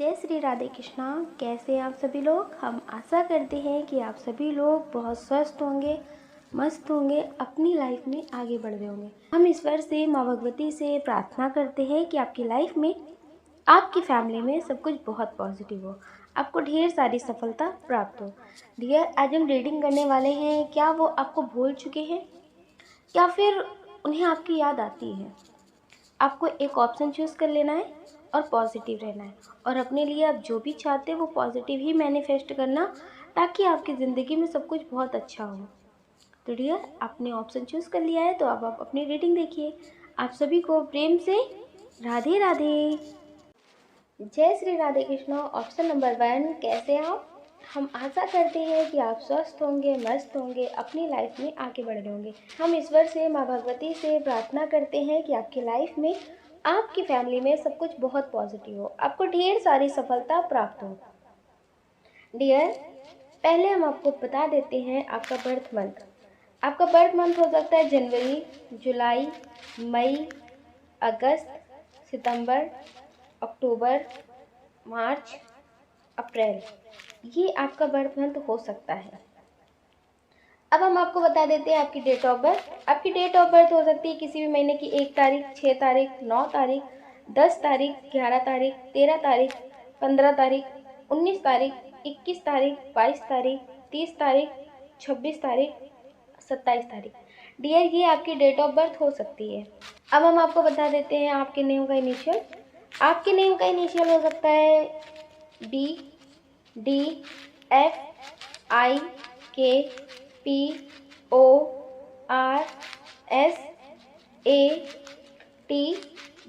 जय श्री राधे कृष्णा। कैसे हैं आप सभी लोग। हम आशा करते हैं कि आप सभी लोग बहुत स्वस्थ होंगे, मस्त होंगे, अपनी लाइफ में आगे बढ़ रहे होंगे। हम ईश्वर से, माँ भगवती से प्रार्थना करते हैं कि आपकी लाइफ में, आपकी फैमिली में सब कुछ बहुत पॉजिटिव हो, आपको ढेर सारी सफलता प्राप्त हो। डियर, आज हम रीडिंग करने वाले हैं। क्या वो आपको भूल चुके हैं या फिर उन्हें आपकी याद आती है? आपको एक ऑप्शन चूज़ कर लेना है और पॉजिटिव रहना है, और अपने लिए आप जो भी चाहते हैं वो पॉजिटिव ही मैनिफेस्ट करना, ताकि आपकी ज़िंदगी में सब कुछ बहुत अच्छा हो। तो डियर, आपने ऑप्शन चूज़ कर लिया है तो अब आप अपनी रीडिंग देखिए। आप सभी को प्रेम से राधे राधे। जय श्री राधे कृष्णा। ऑप्शन नंबर 1, कैसे आप? हम आशा करते हैं कि आप स्वस्थ होंगे, मस्त होंगे, अपनी लाइफ में आगे बढ़ रहे होंगे। हम ईश्वर से, माँ भगवती से प्रार्थना करते हैं कि आपकी लाइफ में, आपकी फैमिली में सब कुछ बहुत पॉजिटिव हो, आपको ढेर सारी सफलता प्राप्त हो। डियर, पहले हम आपको बता देते हैं आपका बर्थ मंथ। आपका बर्थ मंथ हो सकता है जनवरी, जुलाई, मई, अगस्त, सितंबर, अक्टूबर, मार्च, अप्रैल। ये आपका बर्थ मंथ हो सकता है। अब हम आपको बता देते हैं आपकी डेट ऑफ बर्थ। आपकी डेट ऑफ बर्थ हो सकती है किसी भी महीने की 1 तारीख, 6 तारीख, 9 तारीख, 10 तारीख, 11 तारीख, 13 तारीख, 15 तारीख, 19 तारीख, 21 तारीख, 22 तारीख, 30 तारीख, 26 तारीख, 27 तारीख। डियर, ये आपकी डेट ऑफ बर्थ हो सकती है। अब हम आपको बता देते हैं आपके नेम का इनिशियल। आपके नेम का इनिशियल हो सकता है B, D, F, I, K, P, O, R, S, A, T,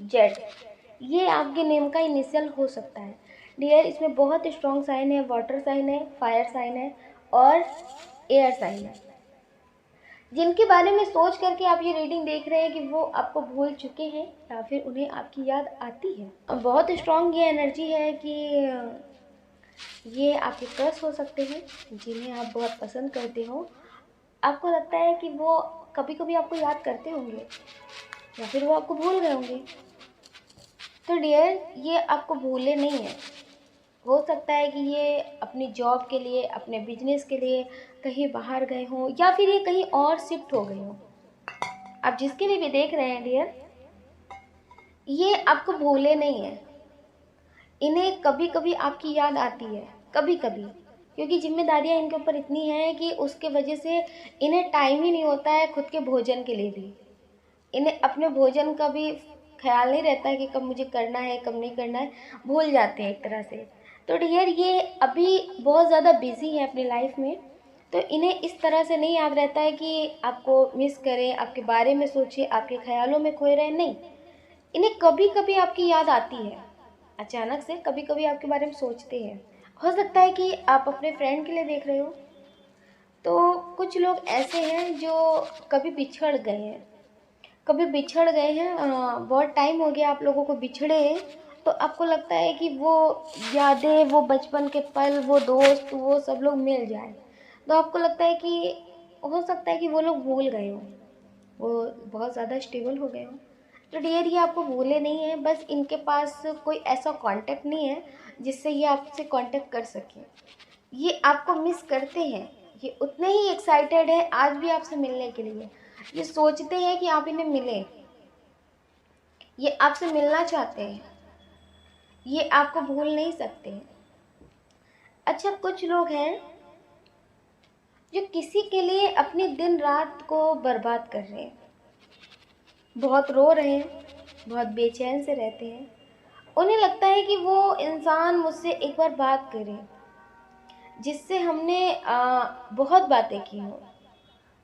Z. ये आपके नेम का इनिशियल हो सकता है। डियर, इसमें बहुत स्ट्रॉन्ग साइन है, वाटर साइन है, फायर साइन है और एयर साइन है। जिनके बारे में सोच करके आप ये रीडिंग देख रहे हैं कि वो आपको भूल चुके हैं या फिर उन्हें आपकी याद आती है। बहुत स्ट्रॉन्ग ये एनर्जी है कि ये आपके क्रश हो सकते हैं, जिन्हें आप बहुत पसंद करते हो। आपको लगता है कि वो कभी कभी आपको याद करते होंगे या फिर वो आपको भूल गए होंगे। तो डियर, ये आपको भूले नहीं है। हो सकता है कि ये अपनी जॉब के लिए, अपने बिजनेस के लिए कहीं बाहर गए हों, या फिर ये कहीं और शिफ्ट हो गए हों। आप जिसके लिए भी देख रहे हैं डियर, ये आपको भूले नहीं है। इन्हें कभी कभी आपकी याद आती है, कभी कभी, क्योंकि जिम्मेदारियां इनके ऊपर इतनी हैं कि उसके वजह से इन्हें टाइम ही नहीं होता है खुद के भोजन के लिए भी। इन्हें अपने भोजन का भी ख्याल नहीं रहता है कि कब मुझे करना है, कब नहीं करना है, भूल जाते हैं एक तरह से। तो डियर, ये अभी बहुत ज़्यादा बिजी है अपनी लाइफ में, तो इन्हें इस तरह से नहीं याद रहता है कि आपको मिस करें, आपके बारे में सोचे, आपके ख्यालों में खोए रहें। नहीं, इन्हें कभी कभी आपकी याद आती है, अचानक से कभी कभी आपके बारे में सोचते हैं। हो सकता है कि आप अपने फ्रेंड के लिए देख रहे हो। तो कुछ लोग ऐसे हैं जो कभी बिछड़ गए हैं, बहुत टाइम हो गया आप लोगों को बिछड़े हैं। तो आपको लगता है कि वो यादें, वो बचपन के पल, वो दोस्त, वो सब लोग मिल जाए। तो आपको लगता है कि हो सकता है कि वो लोग भूल गए हों, वो बहुत ज़्यादा स्टेबल हो गए हों। तो डियर, ये आपको भूले नहीं है, बस इनके पास कोई ऐसा कांटेक्ट नहीं है जिससे ये आपसे कांटेक्ट कर सकें। ये आपको मिस करते हैं, ये उतने ही एक्साइटेड है आज भी आपसे मिलने के लिए। ये सोचते हैं कि आप इन्हें मिलें, ये आपसे मिलना चाहते हैं, ये आपको भूल नहीं सकते हैं। अच्छा, कुछ लोग हैं जो किसी के लिए अपनी दिन रात को बर्बाद कर रहे हैं, बहुत रो रहे हैं, बहुत बेचैन से रहते हैं। उन्हें लगता है कि वो इंसान मुझसे एक बार बात करे, जिससे हमने बहुत बातें की हों।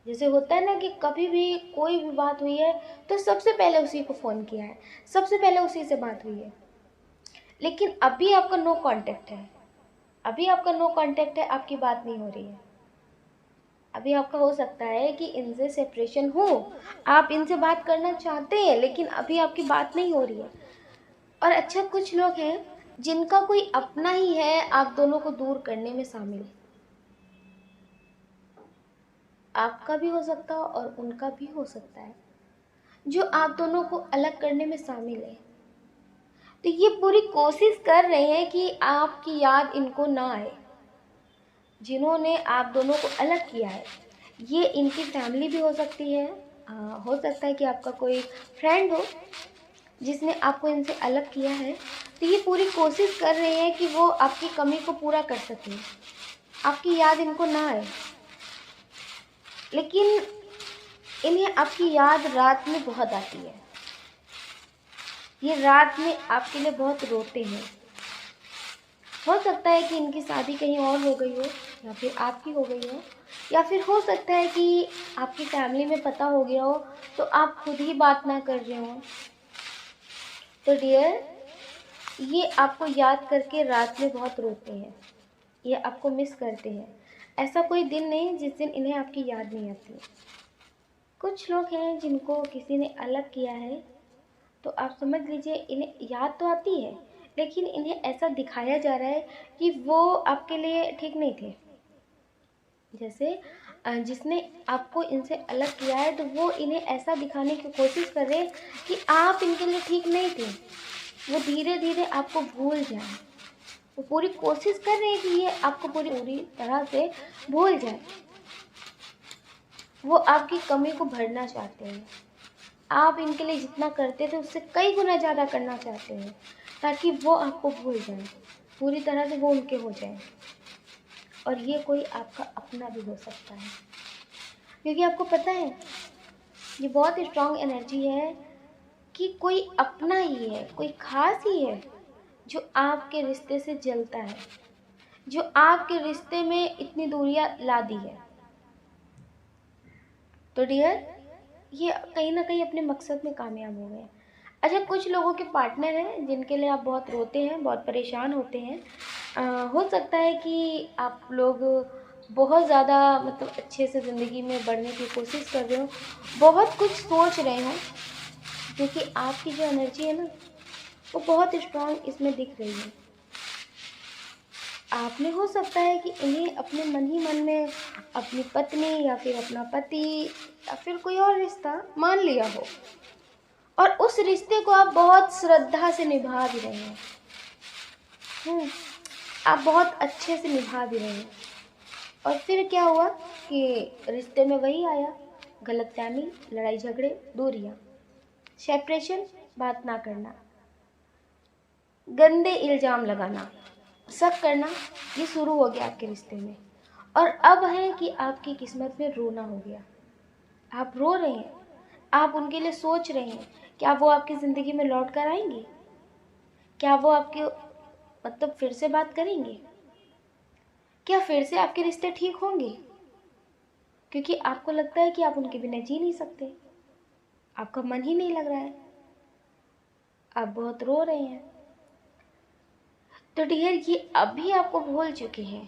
जैसे होता है ना कि कभी भी कोई भी बात हुई है तो सबसे पहले उसी को फ़ोन किया है, सबसे पहले उसी से बात हुई है। लेकिन अभी आपका नो कांटेक्ट है, आपकी बात नहीं हो रही है। अभी आपका हो सकता है कि इनसे सेपरेशन हो, आप इनसे बात करना चाहते हैं लेकिन अभी आपकी बात नहीं हो रही है। और अच्छा, कुछ लोग हैं जिनका कोई अपना ही है आप दोनों को दूर करने में शामिल। आपका भी हो सकता है और उनका भी हो सकता है, जो आप दोनों को अलग करने में शामिल है। तो ये पूरी कोशिश कर रहे हैं कि आपकी याद इनको ना आए। जिन्होंने आप दोनों को अलग किया है, ये इनकी फैमिली भी हो सकती है। हो सकता है कि आपका कोई फ्रेंड हो जिसने आपको इनसे अलग किया है। तो ये पूरी कोशिश कर रहे हैं कि वो आपकी कमी को पूरा कर सकें, आपकी याद इनको ना आए। लेकिन इन्हें आपकी याद रात में बहुत आती है। ये रात में आपके लिए बहुत रोते हैं। हो सकता है कि इनकी शादी कहीं और हो गई हो, या फिर आपकी हो गई हो, या फिर हो सकता है कि आपकी फैमिली में पता हो गया हो तो आप खुद ही बात ना कर रहे हो। तो डियर, ये आपको याद करके रात में बहुत रोते हैं, ये आपको मिस करते हैं। ऐसा कोई दिन नहीं जिस दिन इन्हें आपकी याद नहीं आती। कुछ लोग हैं जिनको किसी ने अलग किया है, तो आप समझ लीजिए इन्हें याद तो आती है, लेकिन इन्हें ऐसा दिखाया जा रहा है कि वो आपके लिए ठीक नहीं थे। जैसे जिसने आपको इनसे अलग किया है, तो वो इन्हें ऐसा दिखाने की कोशिश कर रहे हैं कि आप इनके लिए ठीक नहीं थे। वो धीरे धीरे आपको भूल जाए। वो पूरी कोशिश कर रहे हैं कि ये आपको पूरी तरह से भूल जाए। वो आपकी कमी को भरना चाहते हैं। आप इनके लिए जितना करते थे उससे कई गुना ज़्यादा करना चाहते हैं, ताकि वो आपको भूल जाए, पूरी तरह से वो उनके हो जाए। और ये कोई आपका अपना भी हो सकता है, क्योंकि आपको पता है ये बहुत स्ट्रांग एनर्जी है कि कोई अपना ही है, कोई खास ही है जो आपके रिश्ते से जलता है, जो आपके रिश्ते में इतनी दूरियां ला दी है। तो डियर, ये कहीं ना कहीं अपने मकसद में कामयाब हो गए। अच्छा, कुछ लोगों के पार्टनर हैं जिनके लिए आप बहुत रोते हैं, बहुत परेशान होते हैं। हो सकता है कि आप लोग बहुत ज़्यादा मतलब अच्छे से ज़िंदगी में बढ़ने की कोशिश कर रहे हो, बहुत कुछ सोच रहे हो, क्योंकि आपकी जो एनर्जी है ना वो बहुत स्ट्रांग इसमें दिख रही है। आपने हो सकता है कि इन्हें अपने मन ही मन में अपनी पत्नी या फिर अपना पति या फिर कोई और रिश्ता मान लिया हो, और उस रिश्ते को आप बहुत श्रद्धा से निभा भी रहे हैं। आप बहुत अच्छे से निभा भी रहे हैं, और फिर क्या हुआ कि रिश्ते में वही आया, गलतफहमी, लड़ाई झगड़े, दूरियां, सेपरेशन, बात ना करना, गंदे इल्ज़ाम लगाना, शक करना, ये शुरू हो गया आपके रिश्ते में। और अब है कि आपकी किस्मत में रोना हो गया। आप रो रहे हैं, आप उनके लिए सोच रहे हैं, क्या वो आपकी ज़िंदगी में लौट कर आएंगे? क्या वो आपके मतलब फिर से बात करेंगे? क्या फिर से आपके रिश्ते ठीक होंगे? क्योंकि आपको लगता है कि आप उनके बिना जी नहीं सकते, आपका मन ही नहीं लग रहा है, आप बहुत रो रहे हैं। तो डियर, ये अभी आपको भूल चुके हैं।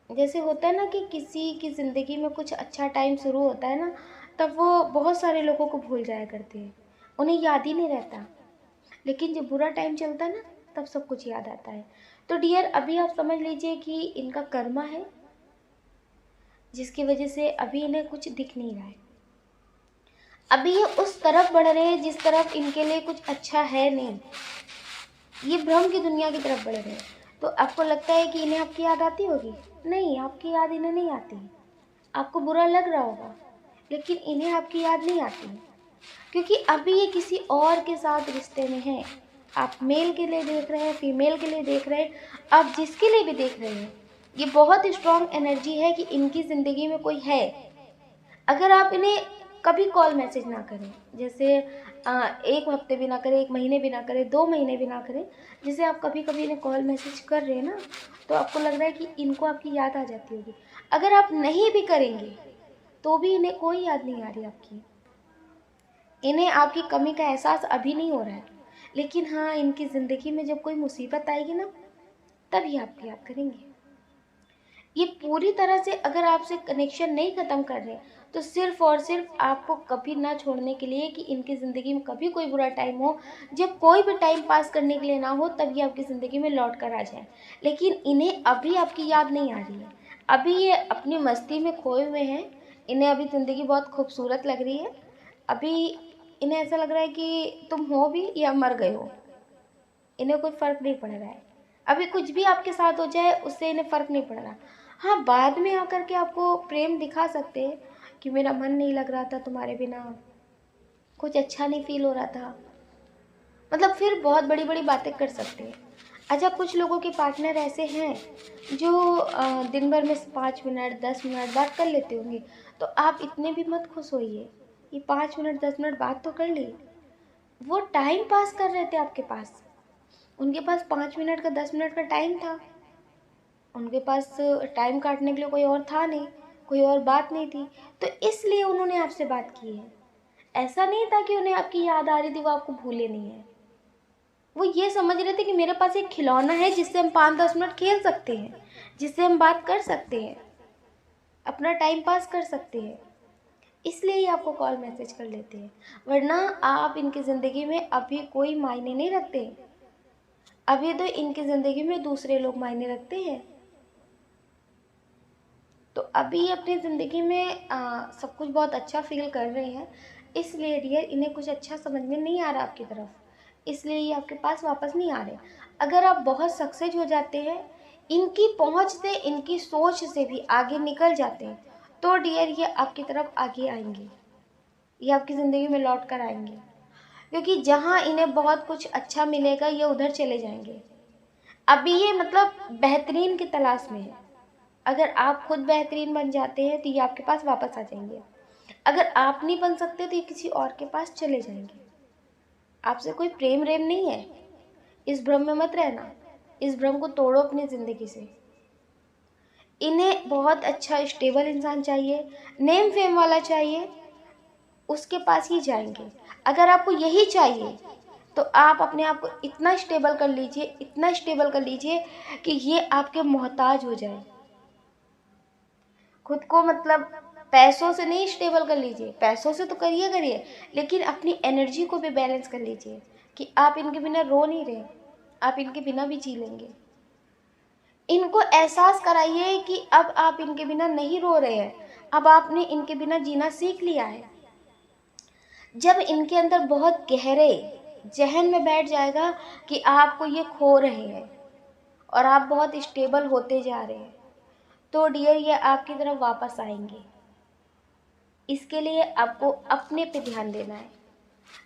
जैसे होता है ना कि किसी की ज़िंदगी में कुछ अच्छा टाइम शुरू होता है ना, तब वो बहुत सारे लोगों को भूल जाया करते हैं, उन्हें याद ही नहीं रहता। लेकिन जब बुरा टाइम चलता है ना, तब सब कुछ याद आता है। तो डियर, अभी आप समझ लीजिए कि इनका कर्मा है, जिसकी वजह से अभी इन्हें कुछ दिख नहीं रहा है। अभी ये उस तरफ बढ़ रहे हैं जिस तरफ इनके लिए कुछ अच्छा है नहीं। ये भ्रम की दुनिया की तरफ बढ़ रहे हैं। तो आपको लगता है कि इन्हें आपकी याद आती होगी? नहीं, आपकी याद इन्हें नहीं आती। आपको बुरा लग रहा होगा, लेकिन इन्हें आपकी याद नहीं आती, क्योंकि अभी ये किसी और के साथ रिश्ते में है। आप मेल के लिए देख रहे हैं, फीमेल के लिए देख रहे हैं, आप जिसके लिए भी देख रहे हैं, ये बहुत स्ट्रांग एनर्जी है कि इनकी ज़िंदगी में कोई है। अगर आप इन्हें कभी कॉल मैसेज ना करें, जैसे एक हफ्ते भी ना करें, एक महीने भी ना करें, 2 महीने भी ना करें, जैसे आप कभी कभी इन्हें कॉल मैसेज कर रहे हैं ना, तो आपको लग रहा है कि इनको आपकी याद आ जाती होगी। अगर आप नहीं भी करेंगे तो भी इन्हें कोई याद नहीं आ रही आपकी। इन्हें आपकी कमी का एहसास अभी नहीं हो रहा है, लेकिन हाँ, इनकी ज़िंदगी में जब कोई मुसीबत आएगी ना, तभी आपको याद करेंगे। ये पूरी तरह से अगर आपसे कनेक्शन नहीं ख़त्म कर रहे, तो सिर्फ़ और सिर्फ आपको कभी ना छोड़ने के लिए, कि इनकी ज़िंदगी में कभी कोई बुरा टाइम हो, जब कोई भी टाइम पास करने के लिए ना हो, तब ये आपकी ज़िंदगी में लौट कर आ जाए। लेकिन इन्हें अभी आपकी याद नहीं आ रही है। अभी ये अपनी मस्ती में खोए हुए हैं। इन्हें अभी ज़िंदगी बहुत खूबसूरत लग रही है। अभी इन्हें ऐसा लग रहा है कि तुम हो भी या मर गए हो। इन्हें कोई फ़र्क नहीं पड़ रहा है। अभी कुछ भी आपके साथ हो जाए उससे इन्हें फ़र्क नहीं पड़ रहा। हाँ, बाद में आकर के आपको प्रेम दिखा सकते हैं कि मेरा मन नहीं लग रहा था तुम्हारे बिना, कुछ अच्छा नहीं फील हो रहा था, मतलब फिर बहुत बड़ी बड़ी बातें कर सकते हैं। अच्छा, कुछ लोगों के पार्टनर ऐसे हैं जो दिन भर में 5 मिनट 10 मिनट बात कर लेते होंगे, तो आप इतने भी मत खुश होइए। ये 5 मिनट 10 मिनट बात तो कर ली, वो टाइम पास कर रहे थे आपके पास। उनके पास 5 मिनट का 10 मिनट का टाइम था, उनके पास टाइम काटने के लिए कोई और था नहीं, कोई और बात नहीं थी, तो इसलिए उन्होंने आपसे बात की है। ऐसा नहीं था कि उन्हें आपकी याद आ रही थी, वो आपको भूले नहीं है। वो ये समझ रहे थे कि मेरे पास एक खिलौना है जिससे हम 5-10 मिनट खेल सकते हैं, जिससे हम बात कर सकते हैं, अपना टाइम पास कर सकते हैं, इसलिए ही आपको कॉल मैसेज कर लेते हैं। वरना आप इनकी ज़िंदगी में अभी कोई मायने नहीं रखते। अभी तो इनकी ज़िंदगी में दूसरे लोग मायने रखते हैं। तो अभी अपनी ज़िंदगी में सब कुछ बहुत अच्छा फील कर रहे हैं, इसलिए डियर इन्हें कुछ अच्छा समझ में नहीं आ रहा आपकी तरफ, इसलिए ये आपके पास वापस नहीं आ रहे। अगर आप बहुत सक्सेस हो जाते हैं, इनकी पहुंच से, इनकी सोच से भी आगे निकल जाते हैं, तो डियर ये आपकी तरफ आगे आएंगे, ये आपकी ज़िंदगी में लौट कर आएंगे। क्योंकि जहाँ इन्हें बहुत कुछ अच्छा मिलेगा ये उधर चले जाएंगे। अभी ये मतलब बेहतरीन की तलाश में है। अगर आप खुद बेहतरीन बन जाते हैं तो ये आपके पास वापस आ जाएंगे। अगर आप नहीं बन सकते तो ये किसी और के पास चले जाएंगे। आपसे कोई प्रेम रेम नहीं है, इस भ्रम में मत रहना, इस भ्रम को तोड़ो अपनी ज़िंदगी से। इन्हें बहुत अच्छा स्टेबल इंसान चाहिए, नेम फेम वाला चाहिए, उसके पास ही जाएंगे। अगर आपको यही चाहिए तो आप अपने आप को इतना स्टेबल कर लीजिए, इतना स्टेबल कर लीजिए कि ये आपके मोहताज हो जाए। खुद को मतलब पैसों से नहीं स्टेबल कर लीजिए, पैसों से तो करिए करिए, लेकिन अपनी एनर्जी को भी बैलेंस कर लीजिए कि आप इनके बिना रो नहीं रहे, आप इनके बिना भी जी लेंगे। इनको एहसास कराइए कि अब आप इनके बिना नहीं रो रहे हैं, अब आपने इनके बिना जीना सीख लिया है। जब इनके अंदर बहुत गहरे जहन में बैठ जाएगा कि आपको ये खो रहे हैं और आप बहुत स्टेबल होते जा रहे हैं, तो डियर ये आपकी तरफ वापस आएंगे। इसके लिए आपको अपने पे ध्यान देना है,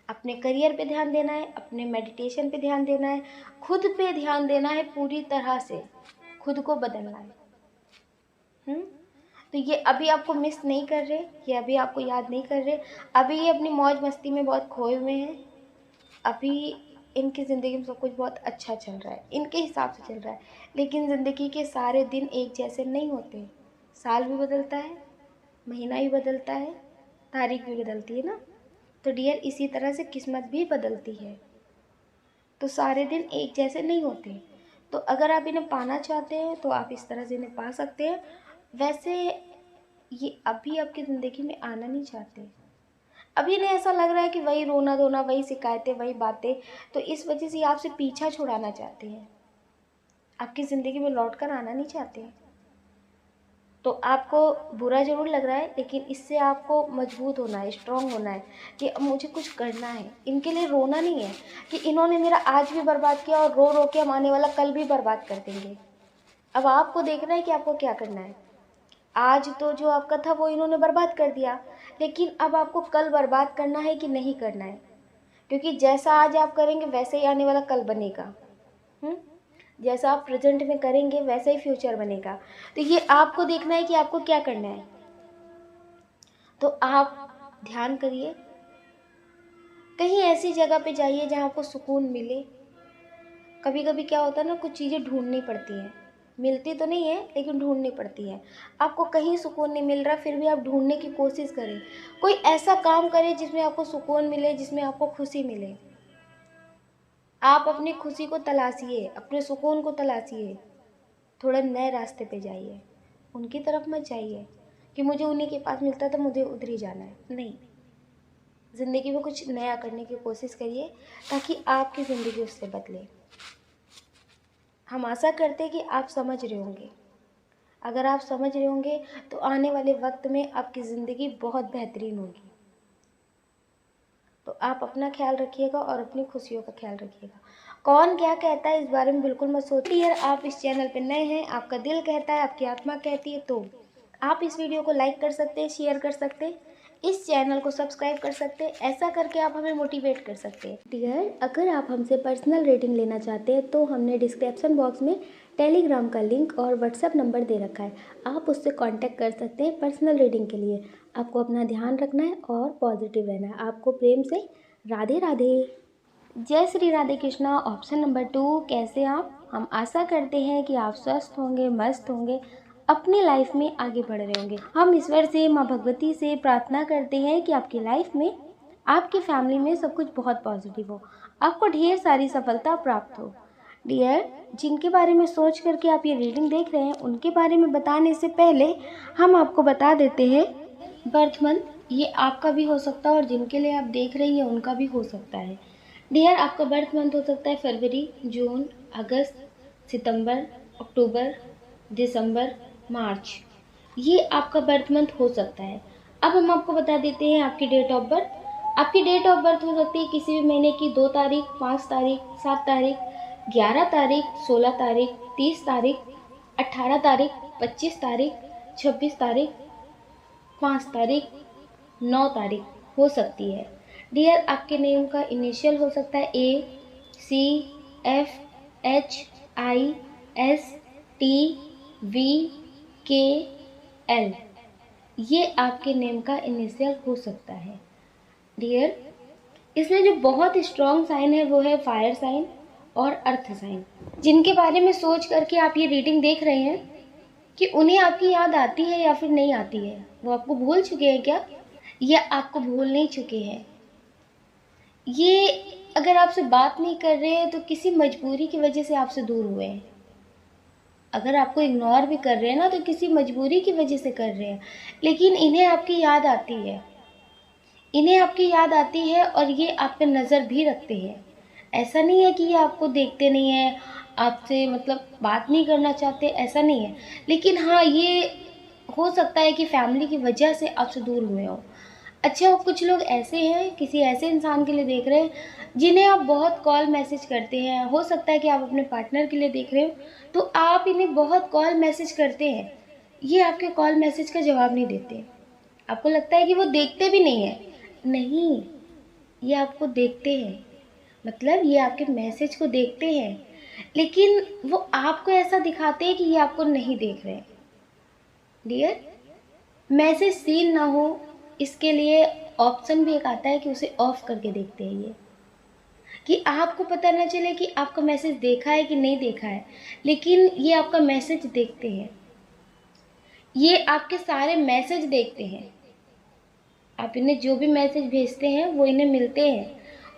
अपने करियर पे ध्यान देना है, अपने मेडिटेशन पे ध्यान देना है, खुद पे ध्यान देना है, पूरी तरह से खुद को बदलना है। तो ये अभी आपको मिस नहीं कर रहे, ये अभी आपको याद नहीं कर रहे, अभी ये अपनी मौज मस्ती में बहुत खोए हुए हैं। अभी इनकी ज़िंदगी में सब कुछ बहुत अच्छा चल रहा है, इनके हिसाब से चल रहा है। लेकिन ज़िंदगी के सारे दिन एक जैसे नहीं होते, साल भी बदलता है, महीना भी बदलता है, तारीख भी बदलती है ना। तो डियर इसी तरह से किस्मत भी बदलती है, तो सारे दिन एक जैसे नहीं होते। तो अगर आप इन्हें पाना चाहते हैं तो आप इस तरह से इन्हें पा सकते हैं। वैसे ये अभी आपकी ज़िंदगी में आना नहीं चाहते, अभी इन्हें ऐसा लग रहा है कि वही रोना धोना, वही शिकायतें, वही बातें, तो इस वजह से ये आपसे पीछा छुड़ाना चाहते हैं, आपकी ज़िंदगी में लौट कर आना नहीं चाहते। तो आपको बुरा ज़रूर लग रहा है, लेकिन इससे आपको मजबूत होना है, स्ट्रांग होना है कि अब मुझे कुछ करना है। इनके लिए रोना नहीं है कि इन्होंने मेरा आज भी बर्बाद किया और रो रो के हम आने वाला कल भी बर्बाद कर देंगे। अब आपको देखना है कि आपको क्या करना है। आज तो जो आपका था वो इन्होंने बर्बाद कर दिया, लेकिन अब आपको कल बर्बाद करना है कि नहीं करना है, क्योंकि जैसा आज आप करेंगे वैसे ही आने वाला कल बनेगा। जैसा आप प्रेजेंट में करेंगे वैसा ही फ्यूचर बनेगा। तो ये आपको देखना है कि आपको क्या करना है। तो आप ध्यान करिए, कहीं ऐसी जगह पे जाइए जहाँ आपको सुकून मिले। कभी कभी क्या होता है ना, कुछ चीज़ें ढूंढनी पड़ती हैं, मिलती तो नहीं है लेकिन ढूंढनी पड़ती है। आपको कहीं सुकून नहीं मिल रहा, फिर भी आप ढूंढने की कोशिश करें। कोई ऐसा काम करें जिसमें आपको सुकून मिले, जिसमें आपको खुशी मिले। आप अपनी खुशी को तलाशिए, अपने सुकून को तलाशिए, थोड़े नए रास्ते पे जाइए। उनकी तरफ मत जाइए कि मुझे उन्हीं के पास मिलता था मुझे उधर ही जाना है, नहीं। ज़िंदगी में कुछ नया करने की कोशिश करिए ताकि आपकी ज़िंदगी उससे बदले। हम आशा करते हैं कि आप समझ रहे होंगे। अगर आप समझ रहे होंगे तो आने वाले वक्त में आपकी ज़िंदगी बहुत बेहतरीन होगी। तो आप अपना ख्याल रखिएगा और अपनी खुशियों का ख्याल रखिएगा। कौन क्या कहता है इस बारे में बिल्कुल मत सोचिए। यार आप इस चैनल पे नए हैं, आपका दिल कहता है, आपकी आत्मा कहती है, तो आप इस वीडियो को लाइक कर सकते हैं, शेयर कर सकते हैं, इस चैनल को सब्सक्राइब कर सकते हैं। ऐसा करके आप हमें मोटिवेट कर सकते हैं। डियर, अगर आप हमसे पर्सनल रेटिंग लेना चाहते हैं तो हमने डिस्क्रिप्शन बॉक्स में टेलीग्राम का लिंक और व्हाट्सएप नंबर दे रखा है। आप उससे कांटेक्ट कर सकते हैं पर्सनल रेटिंग के लिए। आपको अपना ध्यान रखना है और पॉजिटिव रहना है। आपको प्रेम से राधे राधे। जय श्री राधे कृष्णा। ऑप्शन नंबर 2, कैसे आप? हम आशा करते हैं कि आप स्वस्थ होंगे, मस्त होंगे, अपनी लाइफ में आगे बढ़ रहे होंगे। हम ईश्वर से, माँ भगवती से प्रार्थना करते हैं कि आपकी लाइफ में, आपकी फैमिली में सब कुछ बहुत पॉजिटिव हो, आपको ढेर सारी सफलता प्राप्त हो। डियर, जिनके बारे में सोच करके आप ये रीडिंग देख रहे हैं उनके बारे में बताने से पहले हम आपको बता देते हैं बर्थ मंथ। ये आपका भी हो सकता है और जिनके लिए आप देख रही हैं उनका भी हो सकता है। डियर, आपका बर्थ मंथ हो सकता है फरवरी, जून, अगस्त, सितंबर, अक्टूबर, दिसंबर, मार्च। ये आपका बर्थ मंथ हो सकता है। अब हम आपको बता देते हैं आपकी डेट ऑफ बर्थ। आपकी डेट ऑफ बर्थ हो सकती है किसी भी महीने की 2 तारीख, 5 तारीख, 7 तारीख, 11 तारीख, 16 तारीख, 30 तारीख, 18 तारीख, 25 तारीख, 26 तारीख, 5 तारीख, 9 तारीख हो सकती है। डियर, आपके नेम का इनिशियल हो सकता है A, C, F, H, I, S, T, V, K, L। ये आपके नेम का इनिशियल हो सकता है। डियर, इसमें जो बहुत स्ट्रॉन्ग साइन है वो है फायर साइन और अर्थ साइन। जिनके बारे में सोच करके आप ये रीडिंग देख रहे हैं कि उन्हें आपकी याद आती है या फिर नहीं आती है, वो आपको भूल चुके हैं क्या, या आपको भूल नहीं चुके हैं? ये अगर आपसे बात नहीं कर रहे हैं तो किसी मजबूरी की वजह से आपसे दूर हुए हैं। अगर आपको इग्नोर भी कर रहे हैं ना तो किसी मजबूरी की वजह से कर रहे हैं, लेकिन इन्हें आपकी याद आती है। इन्हें आपकी याद आती है और ये आप पे नज़र भी रखते हैं। ऐसा नहीं है कि ये आपको देखते नहीं हैं, आपसे मतलब बात नहीं करना चाहते, ऐसा नहीं है। लेकिन हाँ, ये हो सकता है कि फैमिली की वजह से आपसे दूर हुए हो। अच्छा, कुछ लोग ऐसे हैं, किसी ऐसे इंसान के लिए देख रहे हैं जिन्हें आप बहुत कॉल मैसेज करते हैं। हो सकता है कि आप अपने पार्टनर के लिए देख रहे हो तो आप इन्हें बहुत कॉल मैसेज करते हैं, ये आपके कॉल मैसेज का जवाब नहीं देते। आपको लगता है कि वो देखते भी नहीं है। नहीं, ये आपको देखते हैं, मतलब ये आपके मैसेज को देखते हैं, लेकिन वो आपको ऐसा दिखाते हैं कि ये आपको नहीं देख रहे। डियर, मैसेज सीन ना हो इसके लिए ऑप्शन भी एक आता है कि उसे ऑफ करके देखते हैं, ये कि आपको पता ना चले कि आपका मैसेज देखा है कि नहीं देखा है, लेकिन ये आपका मैसेज देखते हैं। ये आपके सारे मैसेज देखते हैं। आप इन्हें जो भी मैसेज भेजते हैं वो इन्हें मिलते हैं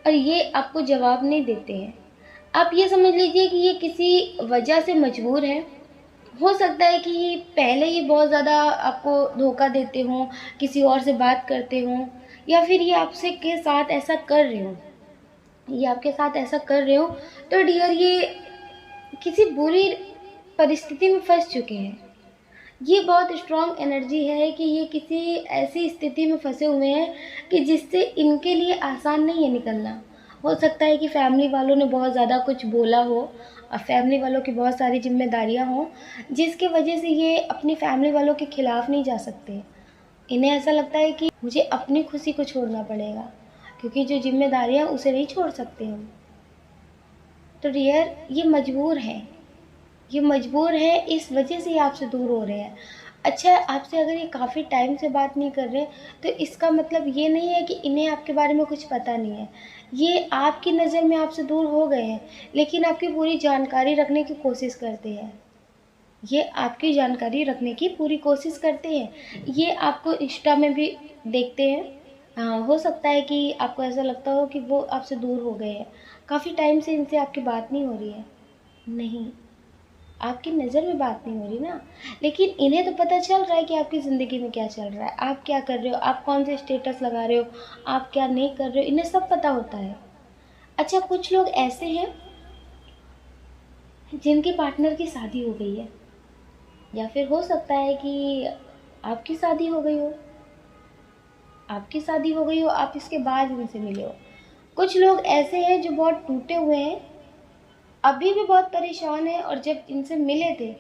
और ये आपको जवाब नहीं देते हैं। आप ये समझ लीजिए कि ये किसी वजह से मजबूर है। हो सकता है कि पहले ये बहुत ज़्यादा आपको धोखा देते हों, किसी और से बात करते हों, या फिर ये आपसे के साथ ऐसा कर रहे हों, ये आपके साथ ऐसा कर रहे हो तो डियर, ये किसी बुरी परिस्थिति में फंस चुके हैं। ये बहुत स्ट्रॉन्ग एनर्जी है कि ये किसी ऐसी स्थिति में फंसे हुए हैं कि जिससे इनके लिए आसान नहीं है निकलना। हो सकता है कि फैमिली वालों ने बहुत ज़्यादा कुछ बोला हो और फैमिली वालों की बहुत सारी जिम्मेदारियां हों, जिसके वजह से ये अपनी फैमिली वालों के खिलाफ़ नहीं जा सकते। इन्हें ऐसा लगता है कि मुझे अपनी खुशी को छोड़ना पड़ेगा, क्योंकि जो जिम्मेदारियां उसे नहीं छोड़ सकते हम। तो डियर, ये मजबूर हैं, ये मजबूर है, इस वजह से ये आपसे दूर हो रहे हैं। अच्छा, आपसे अगर ये काफ़ी टाइम से बात नहीं कर रहे तो इसका मतलब ये नहीं है कि इन्हें आपके बारे में कुछ पता नहीं है। ये आपकी नज़र में आपसे दूर हो गए हैं, लेकिन आपकी पूरी जानकारी रखने की कोशिश करते हैं। ये आपकी जानकारी रखने की पूरी कोशिश करते हैं। ये आपको इंस्टा में भी देखते हैं। हाँ, हो सकता है कि आपको ऐसा लगता हो कि वो आपसे दूर हो गए हैं, काफ़ी टाइम से इनसे आपकी बात नहीं हो रही है। नहीं, आपकी नज़र में बात नहीं हो रही ना, लेकिन इन्हें तो पता चल रहा है कि आपकी ज़िंदगी में क्या चल रहा है, आप क्या कर रहे हो, आप कौन से स्टेटस लगा रहे हो, आप क्या नहीं कर रहे हो, इन्हें सब पता होता है। अच्छा, कुछ लोग ऐसे हैं जिनके पार्टनर की शादी हो गई है, या फिर हो सकता है कि आपकी शादी हो गई हो, आपकी शादी हो गई हो, आप इसके बाद इनसे मिले हो। कुछ लोग ऐसे हैं जो बहुत टूटे हुए हैं, अभी भी बहुत परेशान हैं और जब इनसे मिले थे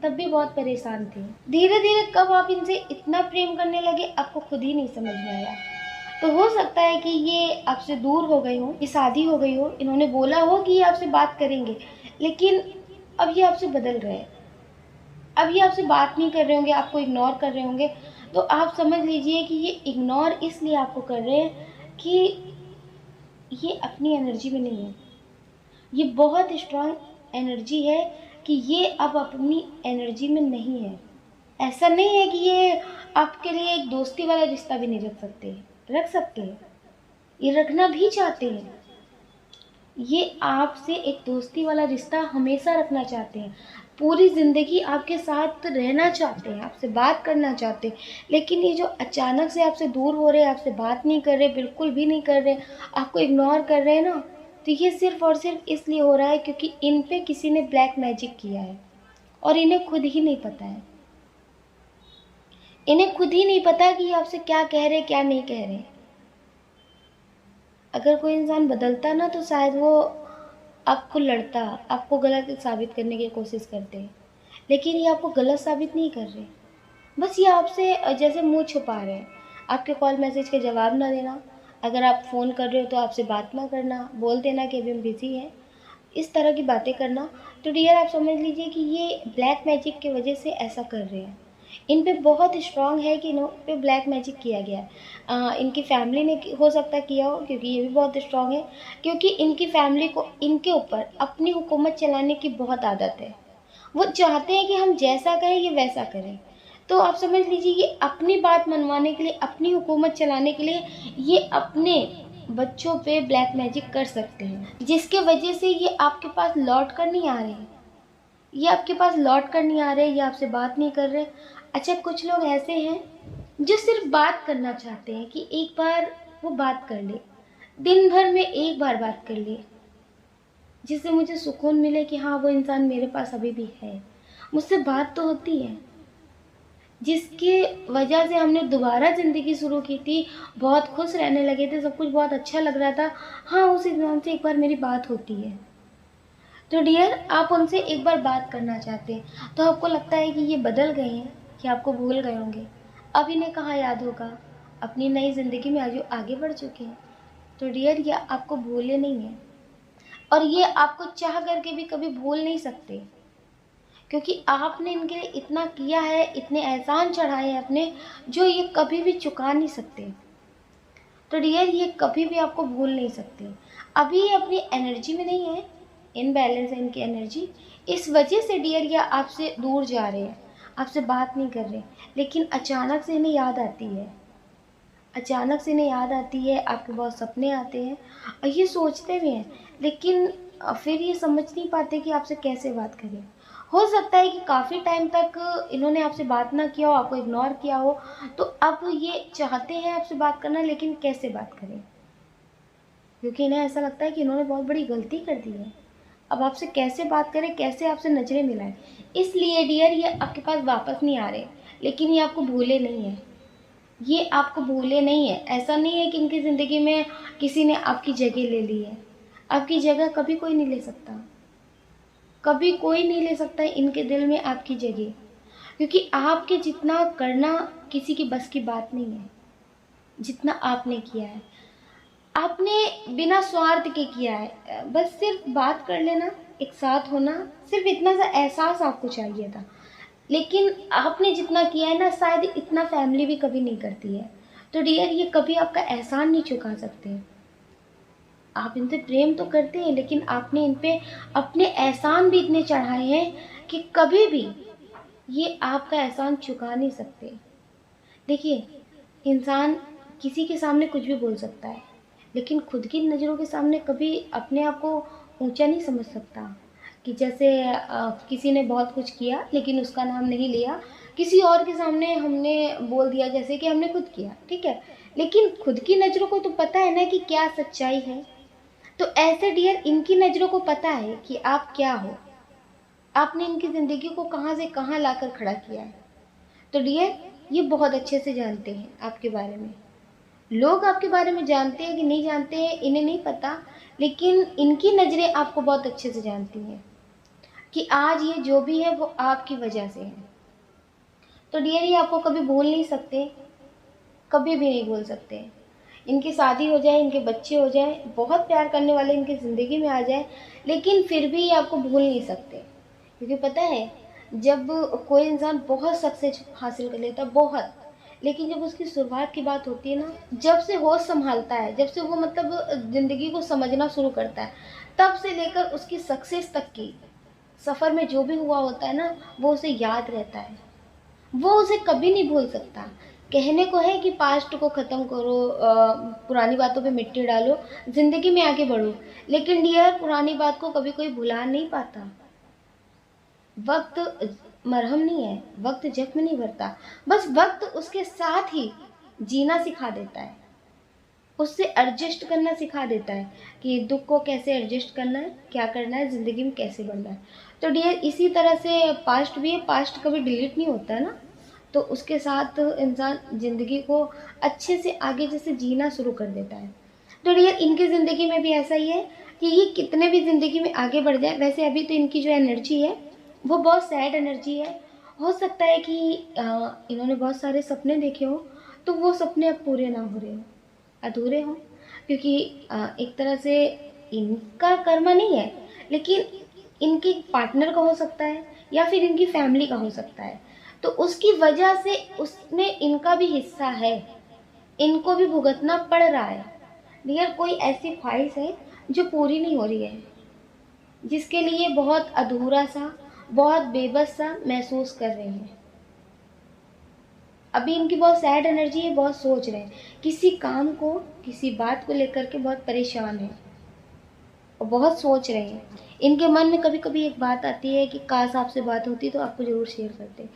तब भी बहुत परेशान थे। धीरे धीरे कब आप इनसे इतना प्रेम करने लगे आपको खुद ही नहीं समझ में आया। तो हो सकता है कि ये आपसे दूर हो गए हों, ये शादी हो गई हो, इन्होंने बोला हो कि ये आपसे बात करेंगे, लेकिन अब ये आपसे बदल रहे हैं। अब ये आपसे बात नहीं कर रहे होंगे, आपको इग्नोर कर रहे होंगे। तो आप समझ लीजिए कि ये इग्नोर इसलिए आपको कर रहे हैं कि ये अपनी एनर्जी में नहीं है। ये बहुत स्ट्रॉन्ग एनर्जी है कि ये अब अपनी एनर्जी में नहीं है। ऐसा नहीं है कि ये आपके लिए एक दोस्ती वाला रिश्ता भी नहीं रख सकते, रख सकते हैं, ये रखना भी चाहते हैं। ये आपसे एक दोस्ती वाला रिश्ता हमेशा रखना चाहते हैं, पूरी ज़िंदगी आपके साथ रहना चाहते हैं, आपसे बात करना चाहते हैं। लेकिन ये जो अचानक से आपसे दूर हो रहे हैं, आपसे बात नहीं कर रहे, बिल्कुल भी नहीं कर रहे, आपको इग्नोर कर रहे हैं ना, तो ये सिर्फ़ और सिर्फ इसलिए हो रहा है क्योंकि इन पे किसी ने ब्लैक मैजिक किया है और इन्हें खुद ही नहीं पता है। इन्हें खुद ही नहीं पता कि ये आपसे क्या कह रहे, क्या नहीं कह रहे। अगर कोई इंसान बदलता ना तो शायद वो आपको लड़ता, आपको गलत साबित करने की कोशिश करते हैं। लेकिन ये आपको गलत साबित नहीं कर रहे, बस ये आपसे जैसे मुँह छुपा रहे हैं। आपके कॉल मैसेज के जवाब ना देना, अगर आप फ़ोन कर रहे हो तो आपसे बात ना करना, बोल देना कि अभी हम बिज़ी हैं, इस तरह की बातें करना। तो डियर आप समझ लीजिए कि ये ब्लैक मैजिक की वजह से ऐसा कर रहे हैं। इन पे बहुत स्ट्रॉन्ग है कि इन पे ब्लैक मैजिक किया गया है। इनकी फैमिली ने हो सकता है किया हो, क्योंकि ये भी बहुत स्ट्रॉन्ग है, क्योंकि इनकी फैमिली को इनके ऊपर अपनी हुकूमत चलाने की बहुत आदत है। वो चाहते हैं कि हम जैसा कहें ये वैसा करें। तो आप समझ लीजिए ये अपनी बात मनवाने के लिए, अपनी हुकूमत चलाने के लिए ये अपने बच्चों पे ब्लैक मैजिक कर सकते हैं, जिसके वजह से ये आपके पास लौट कर नहीं आ रहे हैं। ये आपके पास लौट कर नहीं आ रहे, ये आपसे बात नहीं कर रहे। अच्छा, कुछ लोग ऐसे हैं जो सिर्फ बात करना चाहते हैं कि एक बार वो बात कर ले, दिन भर में एक बार बात कर ले, जिससे मुझे सुकून मिले कि हाँ वो इंसान मेरे पास अभी भी है, मुझसे बात तो होती है। जिसकी वजह से हमने दोबारा ज़िंदगी शुरू की थी, बहुत खुश रहने लगे थे, सब कुछ बहुत अच्छा लग रहा था, हाँ उस इंसान से एक बार मेरी बात होती है। तो डियर आप उनसे एक बार बात करना चाहते हैं, तो आपको लगता है कि ये बदल गए हैं, कि आपको भूल गए होंगे। अब इन्हें कहाँ याद होगा, अपनी नई ज़िंदगी में आगे बढ़ चुके हैं। तो डियर ये आपको भूले नहीं हैं और ये आपको चाह करके भी कभी भूल नहीं सकते, क्योंकि आपने इनके लिए इतना किया है, इतने एहसान चढ़ाए हैं अपने, जो ये कभी भी चुका नहीं सकते। तो डियर ये कभी भी आपको भूल नहीं सकते। अभी ये अपनी एनर्जी में नहीं है, इनबैलेंस है इनकी एनर्जी, इस वजह से डियर ये आपसे दूर जा रहे हैं, आपसे बात नहीं कर रहे। लेकिन अचानक से इन्हें याद आती है, अचानक से इन्हें याद आती है, आपके बहुत सपने आते हैं और ये सोचते भी हैं, लेकिन फिर ये समझ नहीं पाते कि आपसे कैसे बात करें। हो सकता है कि काफ़ी टाइम तक इन्होंने आपसे बात ना किया हो, आपको इग्नोर किया हो, तो अब ये चाहते हैं आपसे बात करना, लेकिन कैसे बात करें, क्योंकि इन्हें ऐसा लगता है कि इन्होंने बहुत बड़ी गलती कर दी है। अब आपसे कैसे बात करें, कैसे आपसे नज़रें मिलाएं। इसलिए डियर ये आपके पास वापस नहीं आ रहे, लेकिन ये आपको भूले नहीं हैं, ये आपको भूले नहीं है। ऐसा नहीं है कि इनकी ज़िंदगी में किसी ने आपकी जगह ले ली है, आपकी जगह कभी कोई नहीं ले सकता, कभी कोई नहीं ले सकता इनके दिल में आपकी जगह, क्योंकि आपके जितना करना किसी की बस की बात नहीं है, जितना आपने किया है। आपने बिना स्वार्थ के किया है, बस सिर्फ बात कर लेना, एक साथ होना, सिर्फ इतना सा एहसास आपको चाहिए था। लेकिन आपने जितना किया है ना, शायद इतना फैमिली भी कभी नहीं करती है। तो डियर ये कभी आपका एहसान नहीं चुका सकते। आप इनसे प्रेम तो करते हैं, लेकिन आपने इन पे अपने एहसान भी इतने चढ़ाए हैं कि कभी भी ये आपका एहसान चुका नहीं सकते। देखिए, इंसान किसी के सामने कुछ भी बोल सकता है, लेकिन खुद की नज़रों के सामने कभी अपने आप को ऊंचा नहीं समझ सकता। कि जैसे किसी ने बहुत कुछ किया लेकिन उसका नाम नहीं लिया, किसी और के सामने हमने बोल दिया जैसे कि हमने खुद किया, ठीक है, लेकिन खुद की नज़रों को तो पता है ना कि क्या सच्चाई है। तो ऐसे डियर इनकी नज़रों को पता है कि आप क्या हो, आपने इनकी ज़िंदगी को कहाँ से कहाँ लाकर खड़ा किया है। तो डियर ये बहुत अच्छे से जानते हैं आपके बारे में। लोग आपके बारे में जानते हैं कि नहीं जानते हैं इन्हें नहीं पता, लेकिन इनकी नज़रें आपको बहुत अच्छे से जानती हैं कि आज ये जो भी है वो आपकी वजह से है। तो डियर ये आपको कभी भूल नहीं सकते, कभी भी नहीं भूल सकते। इनकी शादी हो जाए, इनके बच्चे हो जाए, बहुत प्यार करने वाले इनकी ज़िंदगी में आ जाए, लेकिन फिर भी ये आपको भूल नहीं सकते। क्योंकि पता है, जब कोई इंसान बहुत सक्सेस हासिल कर लेता है, बहुत, लेकिन जब उसकी शुरुआत की बात होती है ना, जब से होश संभालता है, जब से वो मतलब ज़िंदगी को समझना शुरू करता है, तब से लेकर उसकी सक्सेस तक की सफ़र में जो भी हुआ होता है ना, वो उसे याद रहता है। वो उसे कभी नहीं भूल सकता। कहने को है कि पास्ट को ख़त्म करो, पुरानी बातों पे मिट्टी डालो, ज़िंदगी में आगे बढ़ो, लेकिन डियर पुरानी बात को कभी कोई भुला नहीं पाता। वक्त मरहम नहीं है, वक्त जख्म नहीं भरता, बस वक्त उसके साथ ही जीना सिखा देता है, उससे एडजस्ट करना सिखा देता है कि दुख को कैसे एडजस्ट करना है, क्या करना है, ज़िंदगी में कैसे बढ़ना है। तो डियर इसी तरह से पास्ट भी है, पास्ट कभी डिलीट नहीं होता है ना, तो उसके साथ इंसान ज़िंदगी को अच्छे से आगे जैसे जीना शुरू कर देता है। तो डियर इनकी ज़िंदगी में भी ऐसा ही है कि ये कितने भी ज़िंदगी में आगे बढ़ जाए, वैसे अभी तो इनकी जो एनर्जी है वो बहुत सैड एनर्जी है। हो सकता है कि इन्होंने बहुत सारे सपने देखे हों, तो वो सपने अब पूरे ना हो रहे हों, अधूरे हों, क्योंकि एक तरह से इनका कर्म नहीं है, लेकिन इनके पार्टनर का हो सकता है या फिर इनकी फैमिली का हो सकता है। तो उसकी वजह से उसमें इनका भी हिस्सा है, इनको भी भुगतना पड़ रहा है। डियर कोई ऐसी ख्वाहिश है जो पूरी नहीं हो रही है, जिसके लिए बहुत अधूरा सा, बहुत बेबस सा महसूस कर रहे हैं। अभी इनकी बहुत सैड एनर्जी है, बहुत सोच रहे हैं किसी काम को, किसी बात को लेकर के बहुत परेशान है और बहुत सोच रहे हैं। इनके मन में कभी कभी एक बात आती है कि काश आपसे बात होती तो आपको ज़रूर शेयर करते।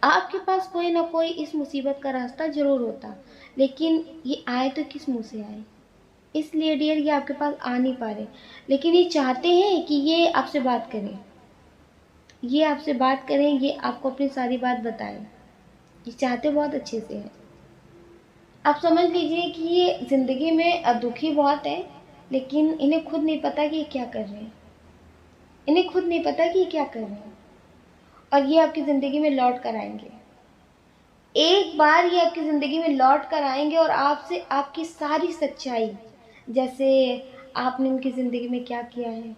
आपके पास कोई ना कोई इस मुसीबत का रास्ता ज़रूर होता, लेकिन ये आए तो किस मुँह से आए, इसलिए डियर ये आपके पास आ नहीं पा रहे, लेकिन ये चाहते हैं कि ये आपसे बात करें, ये आपसे बात करें, ये आपको अपनी सारी बात बताएं। ये चाहते बहुत अच्छे से हैं। आप समझ लीजिए कि ये ज़िंदगी में दुखी बहुत है, लेकिन इन्हें खुद नहीं पता कि ये क्या कर रहे हैं, इन्हें खुद नहीं पता कि ये क्या कर रहे हैं। और ये आपकी ज़िंदगी में लौट कर आएंगे, एक बार ये आपकी ज़िंदगी में लौट कर आएंगे और आपसे आपकी सारी सच्चाई, जैसे आपने इनकी ज़िंदगी में क्या किया है,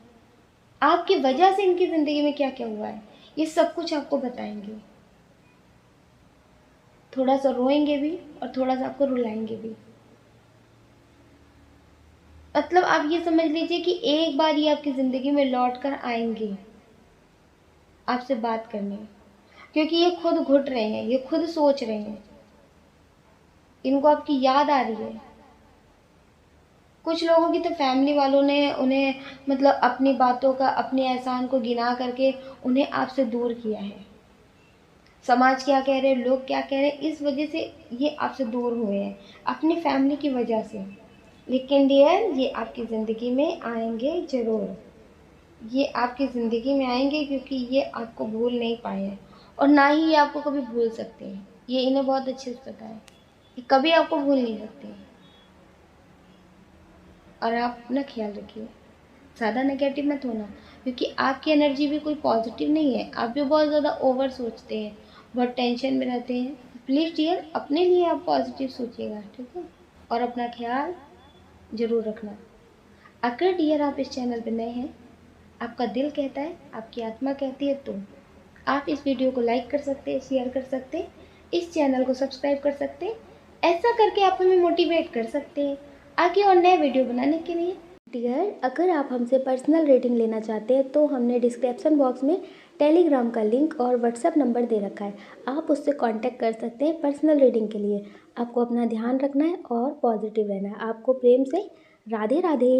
आपकी वजह से इनकी ज़िंदगी में क्या क्या हुआ है, ये सब कुछ आपको बताएंगे। थोड़ा सा रोएंगे भी और थोड़ा सा आपको रुलाएंगे भी। मतलब आप ये समझ लीजिए कि एक बार ये आपकी ज़िंदगी में लौट कर आएंगे आपसे बात करने, क्योंकि ये खुद घुट रहे हैं, ये खुद सोच रहे हैं, इनको आपकी याद आ रही है। कुछ लोगों की तो फैमिली वालों ने उन्हें मतलब अपनी बातों का, अपने एहसान को गिना करके उन्हें आपसे दूर किया है। समाज क्या कह रहे हैं, लोग क्या कह रहे हैं, इस वजह से ये आपसे दूर हुए हैं, अपनी फैमिली की वजह से। लेकिन डियर ये आपकी ज़िंदगी में आएंगे ज़रूर, ये आपकी ज़िंदगी में आएंगे, क्योंकि ये आपको भूल नहीं पाए हैं और ना ही ये आपको कभी भूल सकते हैं। ये इन्हें बहुत अच्छे से पता है कि कभी आपको भूल नहीं सकते हैं। और आप अपना ख्याल रखिए, ज़्यादा नेगेटिव मत होना, क्योंकि आपकी एनर्जी भी कोई पॉजिटिव नहीं है, आप भी बहुत ज़्यादा ओवर सोचते हैं, बहुत टेंशन में रहते हैं। प्लीज़ डियर अपने लिए आप पॉजिटिव सोचिएगा, ठीक है, और अपना ख्याल ज़रूर रखना। अगर डियर आप इस चैनल पर नए हैं, आपका दिल कहता है, आपकी आत्मा कहती है, तो आप इस वीडियो को लाइक कर सकते हैं, शेयर कर सकते हैं, इस चैनल को सब्सक्राइब कर सकते हैं। ऐसा करके आप हमें मोटिवेट कर सकते हैं आगे और नए वीडियो बनाने के लिए। डियर अगर आप हमसे पर्सनल रेटिंग लेना चाहते हैं तो हमने डिस्क्रिप्शन बॉक्स में टेलीग्राम का लिंक और व्हाट्सएप नंबर दे रखा है, आप उससे कांटेक्ट कर सकते हैं पर्सनल रेटिंग के लिए। आपको अपना ध्यान रखना है और पॉजिटिव रहना है। आपको प्रेम से राधे राधे।